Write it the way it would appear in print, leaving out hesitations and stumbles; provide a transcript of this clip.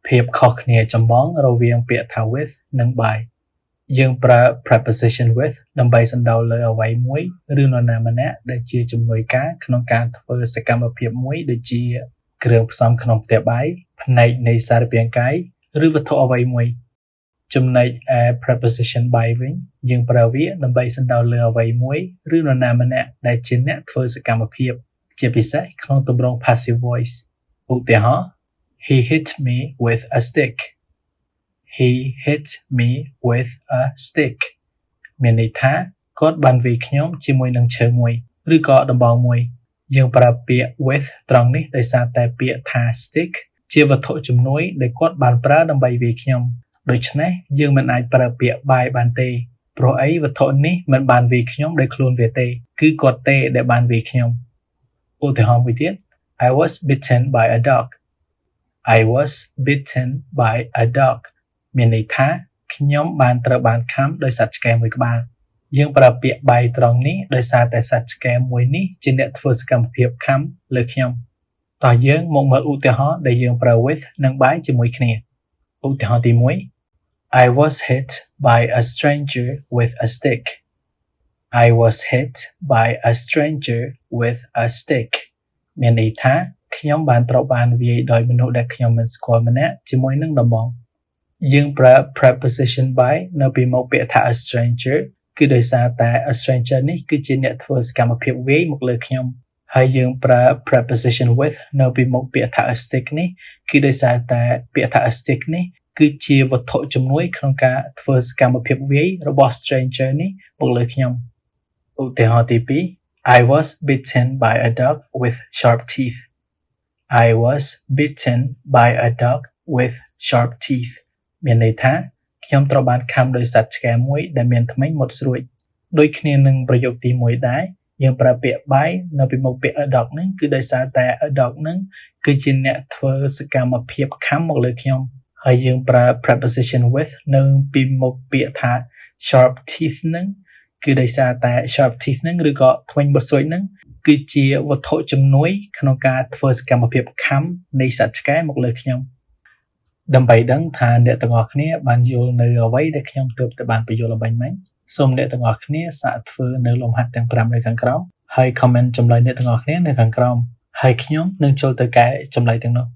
ភាពខុសគ្នាចម្បងរវាងពាក្យថា with និង by យើងប្រើ preposition with ដើម្បីសំដៅលើអ្វីមួយឬនរណាម្នាក់ដែលជាជំនួយការក្នុងការធ្វើសកម្មភាពមួយដូចជាគ្រឿងផ្សំក្នុងផ្ទះបាយផ្នែកនៃសារពាង្គកាយឬវត្ថុអ្វីមួយចំណែកឯ preposition by វិញយើងប្រើវាដើម្បីសំដៅលើអ្វីមួយឬនរណាម្នាក់ដែលជាអ្នកធ្វើសកម្មភាពជាពិសេសក្នុងទម្រង់ passive voice ឧទាហរណ៍ He hit me with a stick He hit me with a stick មានន័យថាគាត់បានវាយខ្ញុំជាមួយនឹងឈើមួយឬក៏ដំបងមួយយើងប្រើពាក្យ with ត្រង់នេះដោយសារតែពាក្យថា stick ជាវត្ថុជំនួយដែលគាត់បានប្រើដើម្បីវាយខ្ញុំដូច្នេះយើងមិនអាចប្រើពាក្យ by បានទេព្រោះអីវត្ថុនេះមិនបានវាយខ្ញុំដោយខ្លួនវាទេគឺគាត់ទេដែលបានវាយខ្ញុំឧទាហរណ៍មួយទៀត I was bitten by a dog I was bitten by a dog មានន័យថាខ្ញុំបានត្រូវបានខាំដោយសត្វឆ្កែមួយក្បាលយើងប្រើពាក្យ by ត្រង់នេះដោយសារតែសត្វឆ្កែមួយនេះជាអ្នកធ្វើសកម្មភាពខាំលើខ្ញុំតោះយើងមកមើលឧទាហរណ៍ដែលយើងប្រើ with និង by ជាមួយគ្នាឧទាហរណ៍ទី1 I was hit by a stranger with a stick I was hit by a stranger with a stick មានន័យថាខ្ញុំបានត្រូវបានវាយដោយមនុស្សដែលខ្ញុំមិនស្គាល់ម្នាក់ជាមួយនឹងដំបងយើងប្រើ preposition by នៅពីមុខពាក្យថា a stranger គឺដោយសារតែ a stranger នេះគឺជាអ្នកធ្វើសកម្មភាពវាយមកលើខ្ញុំហើយយើងប្រើ preposition with នៅពីមុខពាក្យថា a stick នេះគឺដោយសារតែពាក្យថា a stick នេះគឺជាវត្ថុជំនួយក្នុងការធ្វើសកម្មភាពវាយរបស់ stranger នេះមកលើខ្ញុំឧទាហរណ៍ទី2 I was bitten by a dog with sharp teeth I was bitten by a dog with sharp teeth មានន័យថាខ្ញុំត្រូវបានខាំដោយសត្វឆ្កែមួយដែលមានធ្មេញមុតស្រួចដូចគ្នានឹងប្រយោគទី1ដែរយើងប្រើពាក្យ by នៅពីមុខពាក្យ a dog ហ្នឹងគឺដោយសារតែ a dog ហ្នឹងគឺជាអ្នកធ្វើសកម្មភាពខាំមកលើខ្ញុំហើយយើងប្រើ preposition with នៅពីមុខពាក្យថា sharp teeth ហ្នឹងគឺដោយសារតែ sharp teeth ហ្នឹងឬក៏ធ្មេញមុតស្រួចហ្នឹងគឺជាវត្ថុជំនួយក្នុងការធ្វើសកម្មភាពខាំនៃសត្វឆ្កែមកលើខ្ញុំដើម្បីដឹងថាអ្នកទាំងអស់គ្នាបានយល់នៅអ្វីដែលខ្ញុំទើបតែបានបញ្យល់ឲ្យបាញ់មិញសូមអ្នកទាំងអស់គ្នាសាកធ្វើនៅលំហាត់ទាំង5នៅខាងក្រោមហើយ comment ចម្លើយអ្នកទាំងអស់គ្នានៅខាងក្រោមហើយខ្ញុំនឹងចូលទៅកែចម្លើយទាំងនោះ